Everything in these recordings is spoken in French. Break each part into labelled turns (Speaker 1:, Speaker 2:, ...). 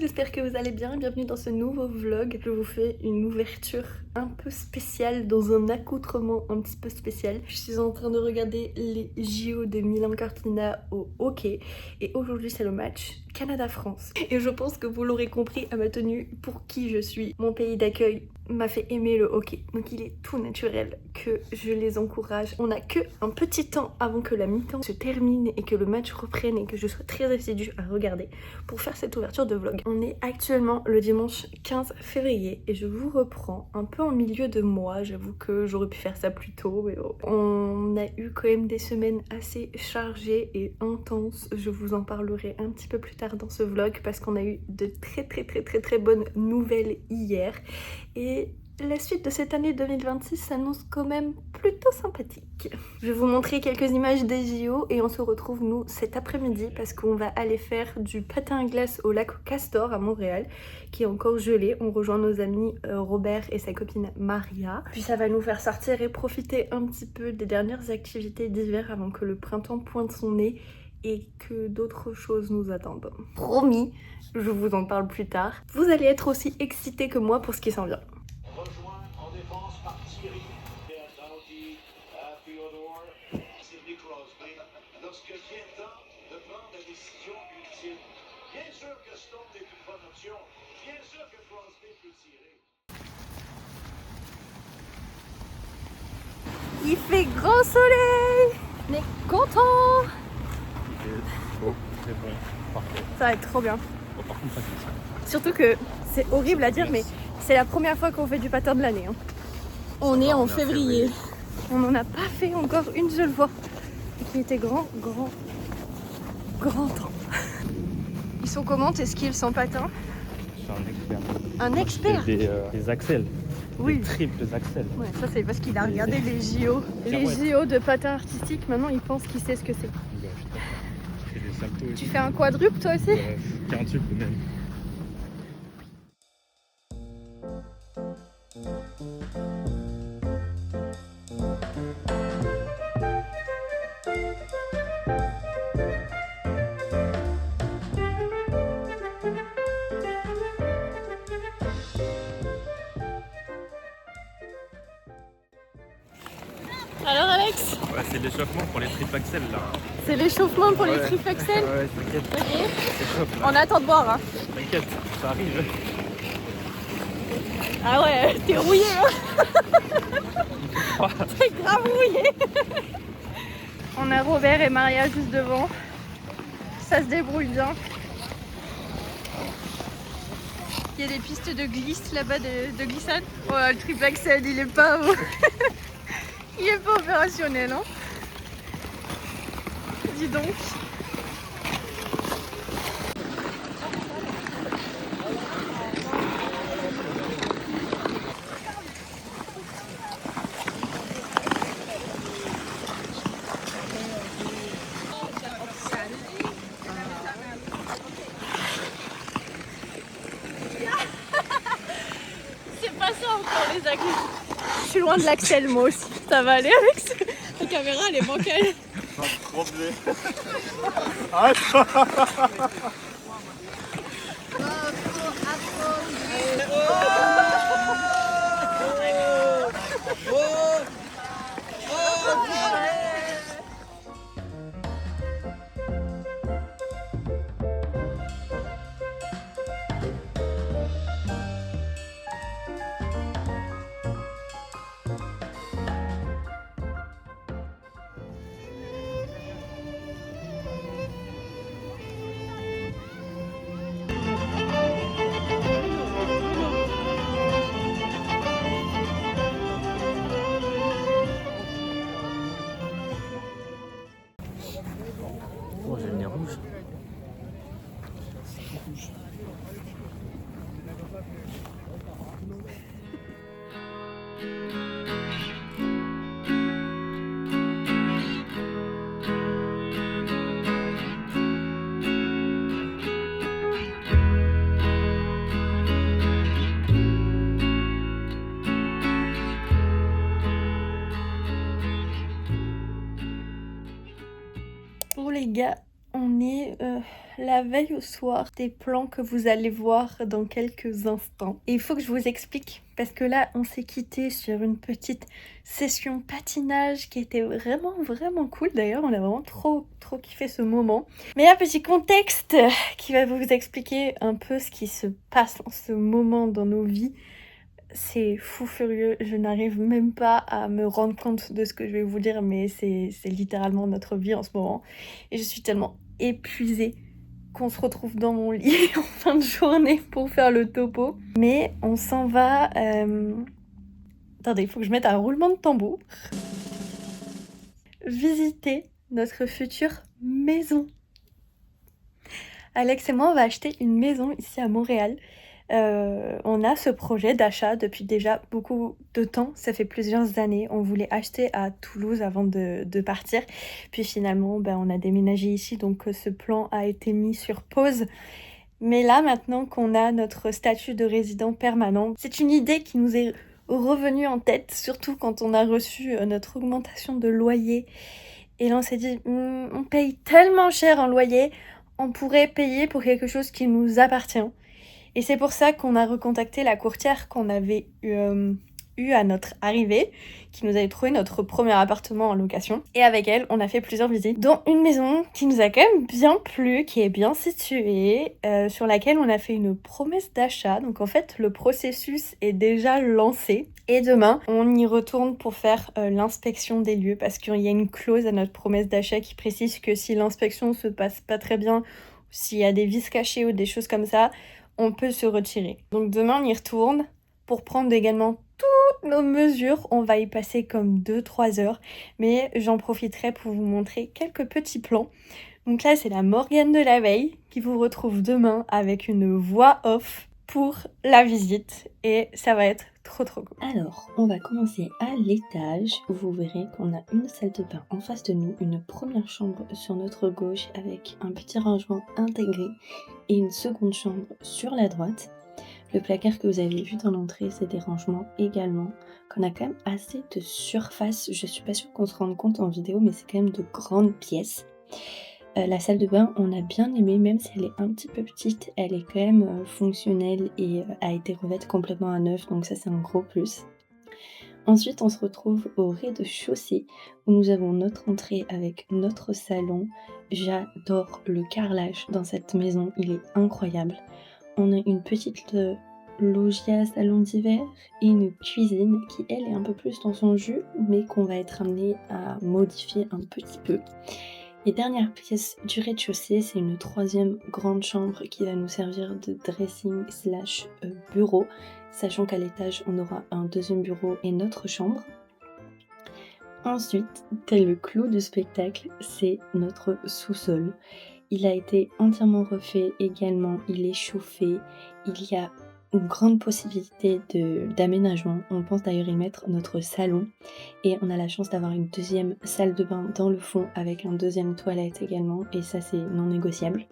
Speaker 1: j'espère que vous allez bien, bienvenue dans ce nouveau vlog. Je vous fais une ouverture un peu spéciale, dans un accoutrement un petit peu spécial. Je suis en train de regarder les JO de Milan Cortina au hockey et aujourd'hui c'est le match Canada-France. Et je pense que vous l'aurez compris à ma tenue pour qui je suis. Mon pays d'accueil m'a fait aimer le hockey, donc il est tout naturel que je les encourage. On n'a que un petit temps avant que la mi-temps se termine et que le match reprenne et que je sois très assidue à regarder pour faire cette ouverture de vlog. On est actuellement le dimanche 15 février et je vous reprends un peu en milieu de mois. J'avoue que j'aurais pu faire ça plus tôt, mais bon. On a eu quand même des semaines assez chargées et intenses. Je vous en parlerai un petit peu plus tard dans ce vlog parce qu'on a eu de très bonnes nouvelles hier. Et la suite de cette année 2026 s'annonce quand même plutôt sympathique. Je vais vous montrer quelques images des JO et on se retrouve nous cet après-midi parce qu'on va aller faire du patin à glace au lac Castor à Montréal qui est encore gelé. On rejoint nos amis Robert et sa copine Maria. Puis ça va nous faire sortir et profiter un petit peu des dernières activités d'hiver avant que le printemps pointe son nez et que d'autres choses nous attendent. Promis, je vous en parle plus tard. Vous allez être aussi excités que moi pour ce qui s'en vient.
Speaker 2: Rejoint en défense par Thierry. Doughty à Theodore. Sidney Crosby. Lorsque vient le temps de prendre la décision ultime. Bien sûr que Stone est une bonne option. Bien sûr que Crosby peut tirer.
Speaker 1: Il fait grand soleil! On est content!
Speaker 3: Beau, très bon, parfait.
Speaker 1: Ça va être trop bien.
Speaker 3: Bon, par contre, ça glisse.
Speaker 1: Surtout que c'est horrible à dire, mais c'est la première fois qu'on fait du patin de l'année. Hein. On est en février. On n'en a pas fait encore une seule fois. Et qu'il était grand temps. Ils sont comment tes skills sans patin?
Speaker 3: Je suis un expert.
Speaker 1: Un expert?
Speaker 3: Des axels.
Speaker 1: Oui.
Speaker 3: Des triples axels.
Speaker 1: Ouais, ça c'est parce qu'il a regardé les JO. Les JO de patin artistique, maintenant il pense qu'il sait ce que c'est.
Speaker 3: Ouais, je fais des saltos et
Speaker 1: Tu
Speaker 3: tout.
Speaker 1: fais un quadruple toi aussi?
Speaker 3: 48 même.
Speaker 1: Alors Alex?
Speaker 3: Ouais, c'est l'échauffement pour les triples axels là.
Speaker 1: C'est l'échauffement pour les
Speaker 3: Ouais.
Speaker 1: triple axel?
Speaker 3: Ouais, t'inquiète.
Speaker 1: Ok.
Speaker 3: C'est chauffe là.
Speaker 1: On attend de boire hein.
Speaker 3: T'inquiète, ça arrive.
Speaker 1: Ah ouais, t'es rouillé hein. T'es grave rouillé. On a Robert et Maria juste devant. Ça se débrouille bien. Il y a des pistes de glisse là-bas, de glissade. Oh le triple axel, il est pas il est pas opérationnel hein. Dis donc. C'est pas ça encore les axes. Je suis loin de l'axel moi aussi. Ça va aller Alex? La caméra elle est bancale.
Speaker 3: Trop blé. Oh, j'ai le nez rouge.
Speaker 1: Bon les gars, on est la veille au soir des plans que vous allez voir dans quelques instants. Et il faut que je vous explique, parce que là, on s'est quitté sur une petite session patinage qui était vraiment cool. D'ailleurs, on a vraiment trop kiffé ce moment. Mais un petit contexte qui va vous expliquer un peu ce qui se passe en ce moment dans nos vies. C'est fou furieux, je n'arrive même pas à me rendre compte de ce que je vais vous dire, mais c'est littéralement notre vie en ce moment. Et je suis tellement épuisée qu'on se retrouve dans mon lit en fin de journée pour faire le topo. Mais on s'en va... Attendez, il faut que je mette un roulement de tambour. Visiter notre future maison. Alex et moi, on va acheter une maison ici à Montréal. On a ce projet d'achat depuis déjà beaucoup de temps, ça fait plusieurs années. On voulait acheter à Toulouse avant de partir, puis finalement on a déménagé ici, donc ce plan a été mis sur pause. Mais là, maintenant qu'on a notre statut de résident permanent, c'est une idée qui nous est revenue en tête, surtout quand on a reçu notre augmentation de loyer. Et là on s'est dit, on paye tellement cher en loyer, on pourrait payer pour quelque chose qui nous appartient. Et c'est pour ça qu'on a recontacté la courtière qu'on avait eu à notre arrivée, qui nous avait trouvé notre premier appartement en location. Et avec elle, on a fait plusieurs visites, dont une maison qui nous a quand même bien plu, qui est bien située, sur laquelle on a fait une promesse d'achat. Donc en fait, le processus est déjà lancé. Et demain, on y retourne pour faire l'inspection des lieux, parce qu'il y a une clause à notre promesse d'achat qui précise que si l'inspection se passe pas très bien, s'il y a des vices cachés ou des choses comme ça, on peut se retirer. Donc demain on y retourne pour prendre également toutes nos mesures. On va y passer comme 2-3 heures, mais j'en profiterai pour vous montrer quelques petits plans. Donc là c'est la Morgane de la veille qui vous retrouve demain avec une voix off pour la visite et ça va être trop cool.
Speaker 4: Alors, on va commencer à l'étage où vous verrez qu'on a une salle de bain en face de nous, une première chambre sur notre gauche avec un petit rangement intégré et une seconde chambre sur la droite. Le placard que vous avez vu dans l'entrée, c'est des rangements également, qu'on a quand même assez de surface. Je suis pas sûre qu'on se rende compte en vidéo, mais c'est quand même de grandes pièces. La salle de bain, on a bien aimé, même si elle est un petit peu petite, elle est quand même fonctionnelle et a été refaite complètement à neuf, donc ça c'est un gros plus. Ensuite, on se retrouve au rez-de-chaussée où nous avons notre entrée avec notre salon. J'adore le carrelage dans cette maison, il est incroyable. On a une petite loggia salon d'hiver et une cuisine qui elle est un peu plus dans son jus, mais qu'on va être amené à modifier un petit peu. Et dernière pièce du rez-de-chaussée, c'est une troisième grande chambre qui va nous servir de dressing / bureau, sachant qu'à l'étage on aura un deuxième bureau et notre chambre. Ensuite, tel le clou du spectacle, c'est notre sous-sol. Il a été entièrement refait également, il est chauffé, il y a une grande possibilité d'aménagement. On pense d'ailleurs y mettre notre salon et on a la chance d'avoir une deuxième salle de bain dans le fond avec un deuxième toilette également et ça c'est non négociable.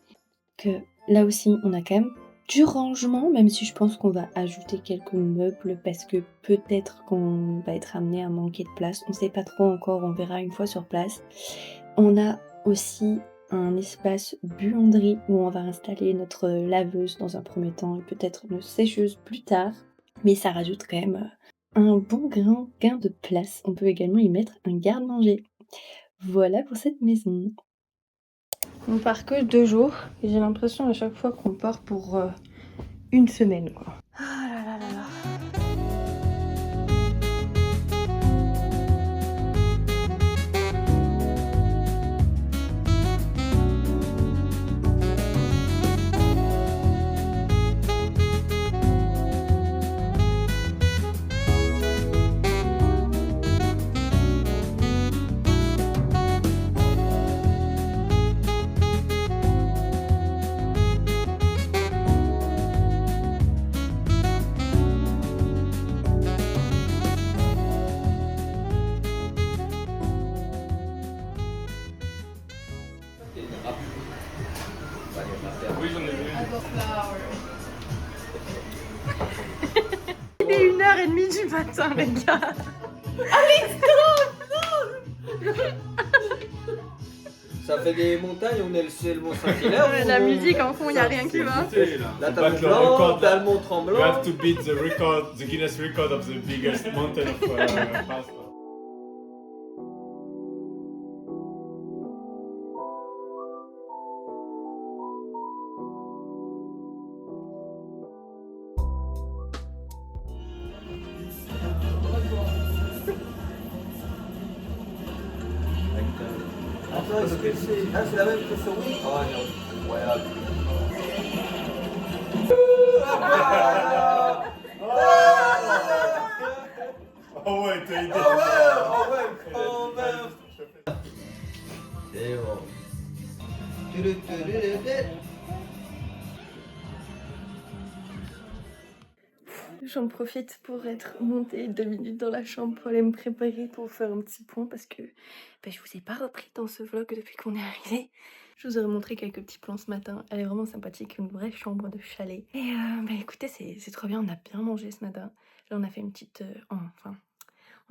Speaker 4: Que là aussi on a quand même du rangement, même si je pense qu'on va ajouter quelques meubles parce que peut-être qu'on va être amené à manquer de place. On sait pas trop encore, on verra une fois sur place. On a aussi un espace buanderie où on va installer notre laveuse dans un premier temps et peut-être une sécheuse plus tard, mais ça rajoute quand même un bon gain de place. On peut également y mettre un garde-manger. Voilà pour cette maison.
Speaker 1: On part que 2 jours et j'ai l'impression à chaque fois qu'on part pour une semaine quoi. Ah là là là là. Il est 1h30 du matin les gars. Allez stop.
Speaker 5: Ça fait des montagnes, on est le mont Saint-Hilaire.
Speaker 1: La musique en fond, il n'y a rien qui va.
Speaker 5: Là, t'as le Mont Blanc, t'as le Mont
Speaker 6: You
Speaker 5: Tremblant.
Speaker 6: have to beat the record, the Guinness record of the biggest mountain of pasta.
Speaker 5: Attends, est-ce que c'est. Ah, c'est la même que sur Wii? Oh non, incroyable.
Speaker 6: Oh ouais, t'as idée.
Speaker 5: Oh merde. C'est bon.
Speaker 1: J'en profite pour être montée 2 minutes dans la chambre pour aller me préparer pour faire un petit point parce que je vous ai pas repris dans ce vlog depuis qu'on est arrivé. Je vous aurais montré quelques petits plans ce matin. Elle est vraiment sympathique, une vraie chambre de chalet. Et écoutez, c'est trop bien, on a bien mangé ce matin. Là on a fait une petite... on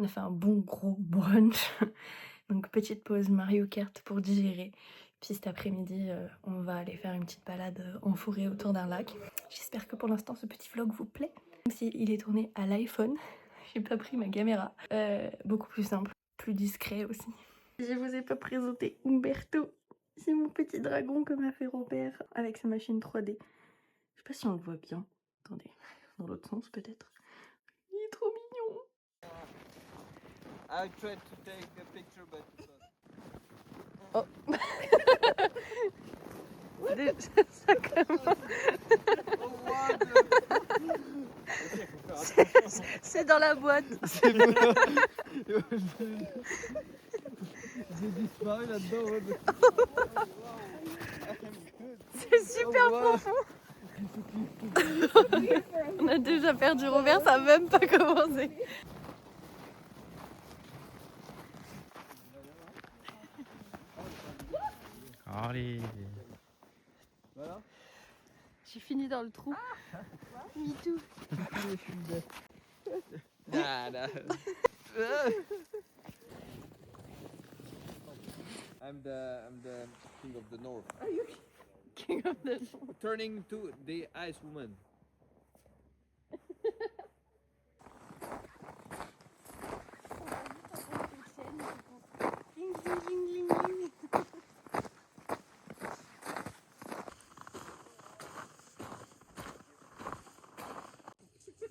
Speaker 1: a fait un bon gros brunch. Donc petite pause Mario Kart pour digérer. Puis cet après-midi, on va aller faire une petite balade en forêt autour d'un lac. J'espère que pour l'instant ce petit vlog vous plaît. Même s'il est tourné à l'iPhone, j'ai pas pris ma caméra. Beaucoup plus simple, plus discret aussi. Je vous ai pas présenté Umberto. C'est mon petit dragon que m'a fait Robert avec sa machine 3D. Je sais pas si on le voit bien. Attendez, dans l'autre sens peut-être. Il est trop mignon.
Speaker 5: I tried to take a picture, but
Speaker 1: Oh. Ça commence. C'est dans la boîte.
Speaker 5: j'ai disparu là-dedans.
Speaker 1: C'est super profond. On a déjà perdu Robert, ça a même pas commencé.
Speaker 3: Allez.
Speaker 5: Voilà.
Speaker 1: J'ai fini dans le trou. Me too.
Speaker 5: Nah. I'm the king of the north.
Speaker 1: Are you king of the north?
Speaker 5: Turning to the ice woman.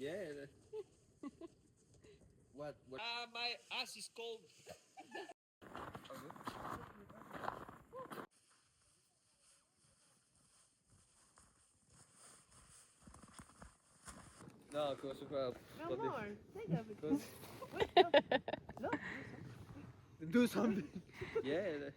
Speaker 5: Yeah. What? My ass is cold. Non, quoi, c'est pas. Do something. Yeah.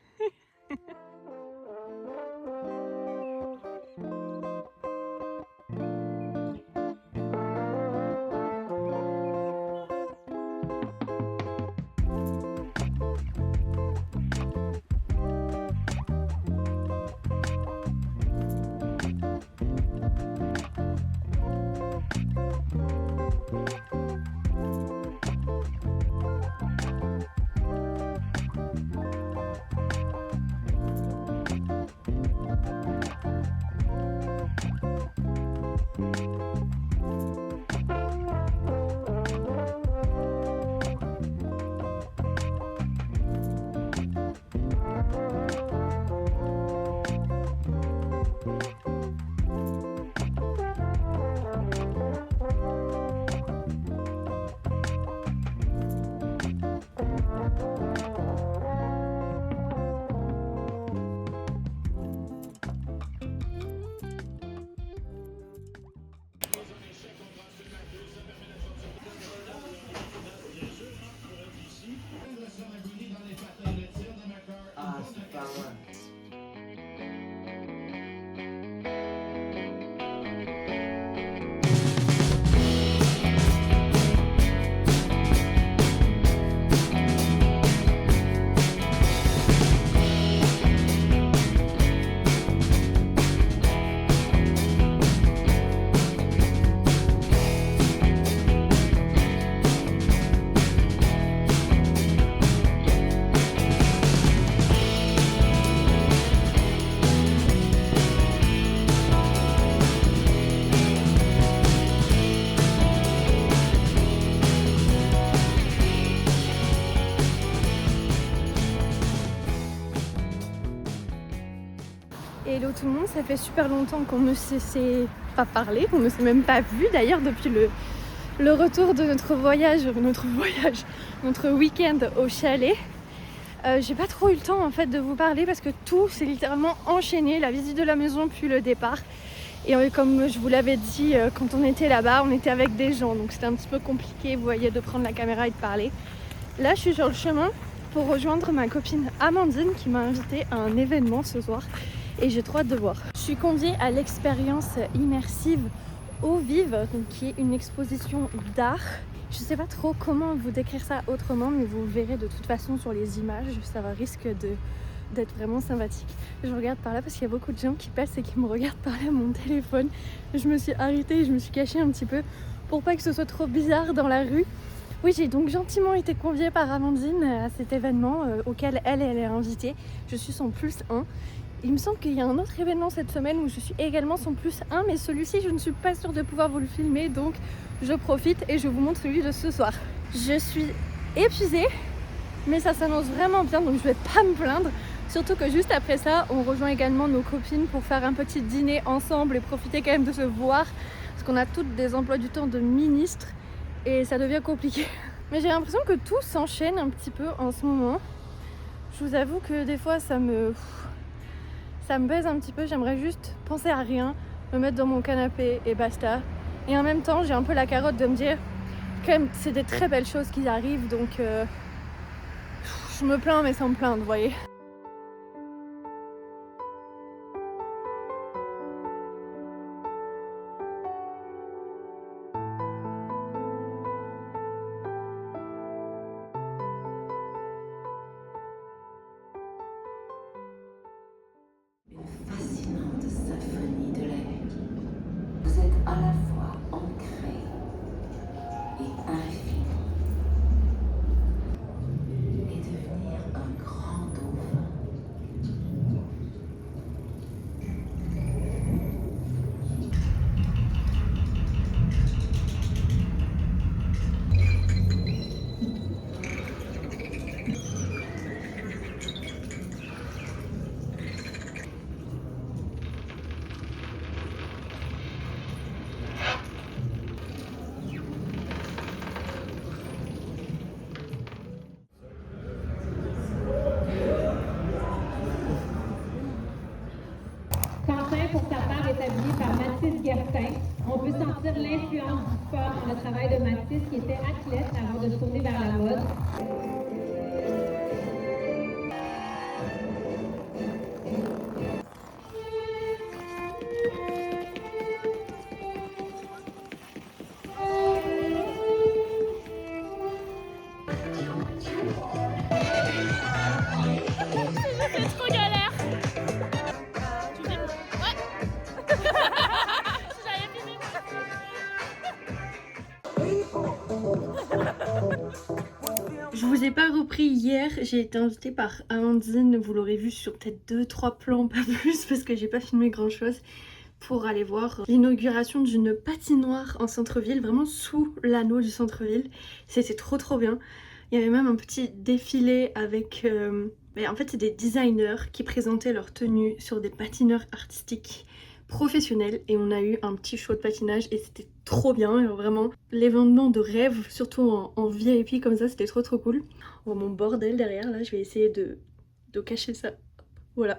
Speaker 1: Hello tout le monde, ça fait super longtemps qu'on ne s'est pas parlé, qu'on ne s'est même pas vu d'ailleurs depuis le retour de notre week-end au chalet. J'ai pas trop eu le temps en fait de vous parler parce que tout s'est littéralement enchaîné, la visite de la maison puis le départ. Et comme je vous l'avais dit, quand on était là-bas, on était avec des gens, donc c'était un petit peu compliqué, vous voyez, de prendre la caméra et de parler. Là, je suis sur le chemin pour rejoindre ma copine Amandine qui m'a invitée à un événement ce soir et j'ai trop hâte de voir. Je suis conviée à l'expérience immersive Eau Vive, donc qui est une exposition d'art. Je sais pas trop comment vous décrire ça autrement, mais vous le verrez de toute façon sur les images, ça risque d'être vraiment sympathique. Je regarde par là parce qu'il y a beaucoup de gens qui passent et qui me regardent parler à mon téléphone. Je me suis arrêtée et je me suis cachée un petit peu pour pas que ce soit trop bizarre dans la rue. Oui, j'ai donc gentiment été conviée par Amandine à cet événement auquel elle est invitée. Je suis son +1. Il me semble qu'il y a un autre événement cette semaine où je suis également son +1, mais celui-ci je ne suis pas sûre de pouvoir vous le filmer, donc je profite et je vous montre celui de ce soir. Je suis épuisée, mais ça s'annonce vraiment bien, donc je vais pas me plaindre. Surtout que juste après ça, on rejoint également nos copines pour faire un petit dîner ensemble et profiter quand même de se voir, parce qu'on a toutes des emplois du temps de ministres et ça devient compliqué. Mais j'ai l'impression que tout s'enchaîne un petit peu en ce moment. Je vous avoue que des fois ça me baise un petit peu, j'aimerais juste penser à rien, me mettre dans mon canapé et basta. Et en même temps, j'ai un peu la carotte de me dire quand même c'est des très belles choses qui arrivent, donc je me plains mais sans me plaindre, vous voyez.
Speaker 7: Fascinante symphonie de la nuit. Vous êtes à la fois ancré et infini. Et devenir un grand dauphin.
Speaker 8: Quentin, pour sa part, est habillé par Mathis Gertin. On peut sentir l'influence du sport dans le travail de Mathis, qui était athlète avant de se tourner vers la mode.
Speaker 1: C'est trop galère. Tu filmes? Ouais. J'avais filmé. Je vous ai pas repris hier, j'ai été invitée par Amandine, vous l'aurez vu sur peut-être 2-3 plans, pas plus, parce que j'ai pas filmé grand chose, pour aller voir l'inauguration d'une patinoire en centre-ville, vraiment sous l'anneau du centre-ville. C'était trop bien. Il y avait même un petit défilé avec... en fait c'est des designers qui présentaient leur tenue sur des patineurs artistiques professionnels et on a eu un petit show de patinage et c'était trop bien, vraiment l'événement de rêve, surtout en VIP comme ça, c'était trop cool. Oh, mon bordel derrière là, je vais essayer de cacher ça. Voilà.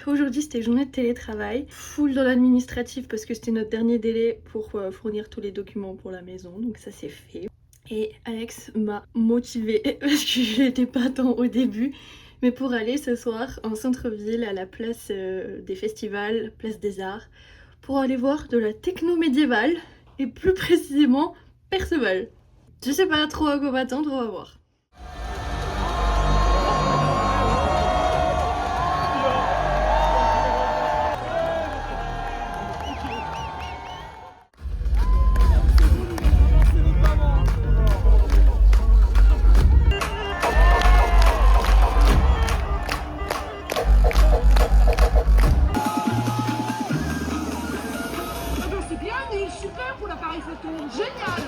Speaker 1: Aujourd'hui c'était journée de télétravail, full dans l'administratif parce que c'était notre dernier délai pour fournir tous les documents pour la maison, donc ça c'est fait. Et Alex m'a motivée parce que je n'étais pas tant au début, mais pour aller ce soir en centre-ville à la place des festivals, place des arts, pour aller voir de la techno médiévale et plus précisément Perceval. Je sais pas trop à quoi m'attendre, on va voir.
Speaker 9: C'est bien, mais super pour l'appareil photo. Génial!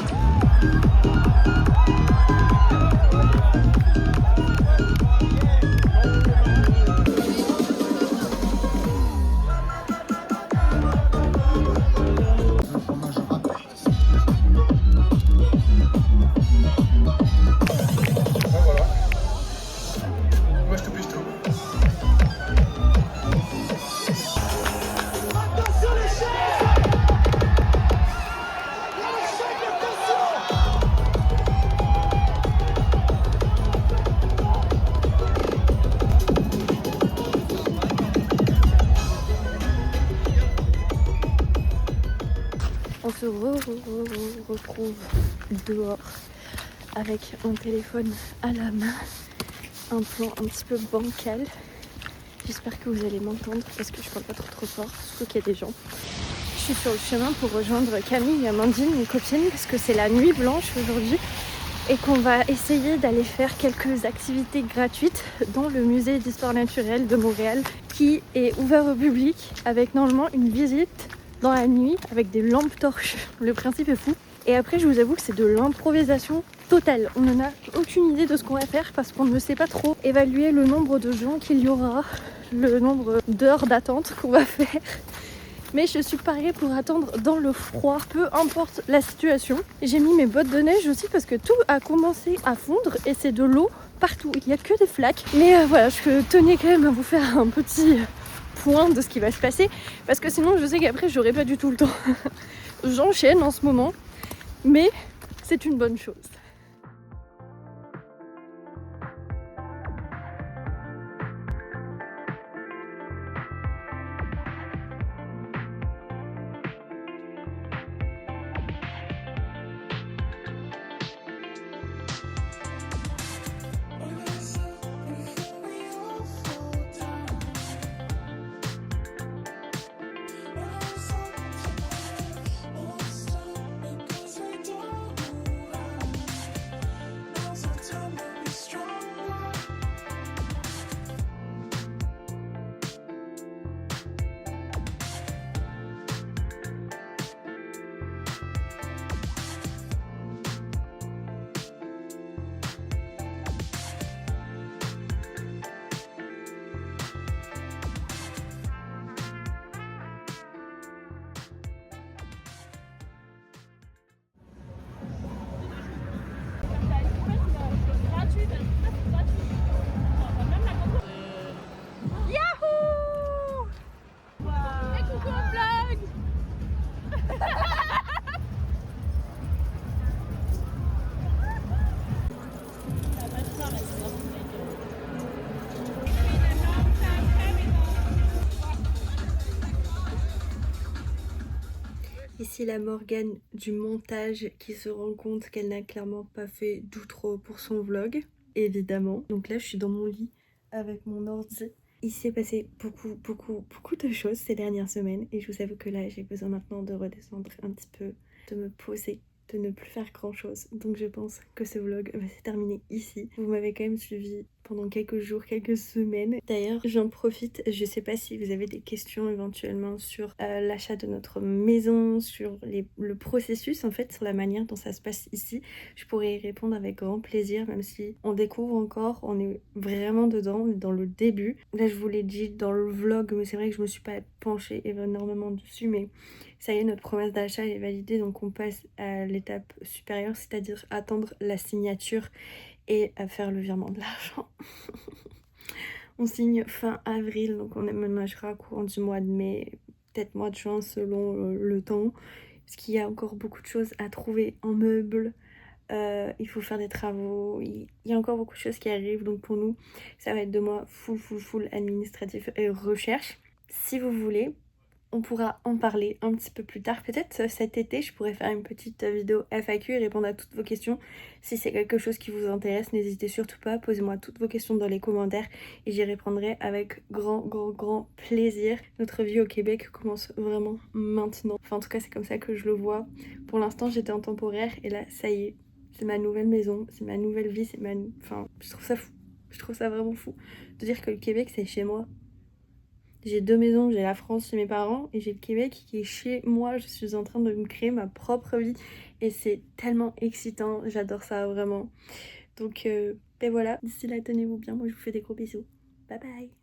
Speaker 1: se retrouve dehors avec mon téléphone à la main, un plan un petit peu bancal. J'espère que vous allez m'entendre parce que je parle pas trop fort, surtout qu'il y a des gens. Je suis sur le chemin pour rejoindre Camille et Amandine, mes copines, parce que c'est la nuit blanche aujourd'hui et qu'on va essayer d'aller faire quelques activités gratuites dans le musée d'histoire naturelle de Montréal qui est ouvert au public avec normalement une visite dans la nuit avec des lampes torches. Le principe est fou. Et après, je vous avoue que c'est de l'improvisation totale. On n'en a aucune idée de ce qu'on va faire parce qu'on ne sait pas trop évaluer le nombre de gens qu'il y aura, le nombre d'heures d'attente qu'on va faire. Mais je suis parée pour attendre dans le froid, peu importe la situation. J'ai mis mes bottes de neige aussi parce que tout a commencé à fondre et c'est de l'eau partout. Il n'y a que des flaques. Mais voilà, je tenais quand même à vous faire un petit point de ce qui va se passer parce que sinon je sais qu'après j'aurai pas du tout le temps. J'enchaîne en ce moment, mais c'est une bonne chose. Ici la Morgane du montage qui se rend compte qu'elle n'a clairement pas fait d'outro pour son vlog, évidemment. Donc là je suis dans mon lit avec mon ordi. Il s'est passé beaucoup de choses ces dernières semaines et je vous avoue que là j'ai besoin maintenant de redescendre un petit peu, de me poser, de ne plus faire grand chose. Donc je pense que ce vlog va se terminer ici. Vous m'avez quand même suivi pendant quelques jours, quelques semaines. D'ailleurs j'en profite, je sais pas si vous avez des questions éventuellement sur l'achat de notre maison, sur le processus en fait, sur la manière dont ça se passe ici. Je pourrais y répondre avec grand plaisir, même si on découvre encore, on est vraiment dedans, on est dans le début. Là je vous l'ai dit dans le vlog, mais c'est vrai que je me suis pas penchée énormément dessus, mais ça y est, notre promesse d'achat est validée, donc on passe à l'étape supérieure, c'est-à-dire attendre la signature et à faire le virement de l'argent. On signe fin avril, donc on aménagera courant du mois de mai, peut-être mois de juin selon le temps, parce qu'il y a encore beaucoup de choses à trouver en meubles. Il faut faire des travaux, il y a encore beaucoup de choses qui arrivent, donc pour nous ça va être 2 mois full administratif et recherche. Si vous voulez, on pourra en parler un petit peu plus tard. Peut-être cet été, je pourrais faire une petite vidéo FAQ et répondre à toutes vos questions. Si c'est quelque chose qui vous intéresse, n'hésitez surtout pas. Posez-moi toutes vos questions dans les commentaires et j'y répondrai avec grand plaisir. Notre vie au Québec commence vraiment maintenant. Enfin, en tout cas, c'est comme ça que je le vois. Pour l'instant, j'étais en temporaire et là, ça y est. C'est ma nouvelle maison, c'est ma nouvelle vie, c'est ma... Enfin, je trouve ça fou. Je trouve ça vraiment fou de dire que le Québec, c'est chez moi. J'ai 2 maisons, j'ai la France chez mes parents et j'ai le Québec qui est chez moi. Je suis en train de me créer ma propre vie et c'est tellement excitant, j'adore ça vraiment. Donc ben voilà, d'ici là tenez-vous bien, moi je vous fais des gros bisous. Bye bye.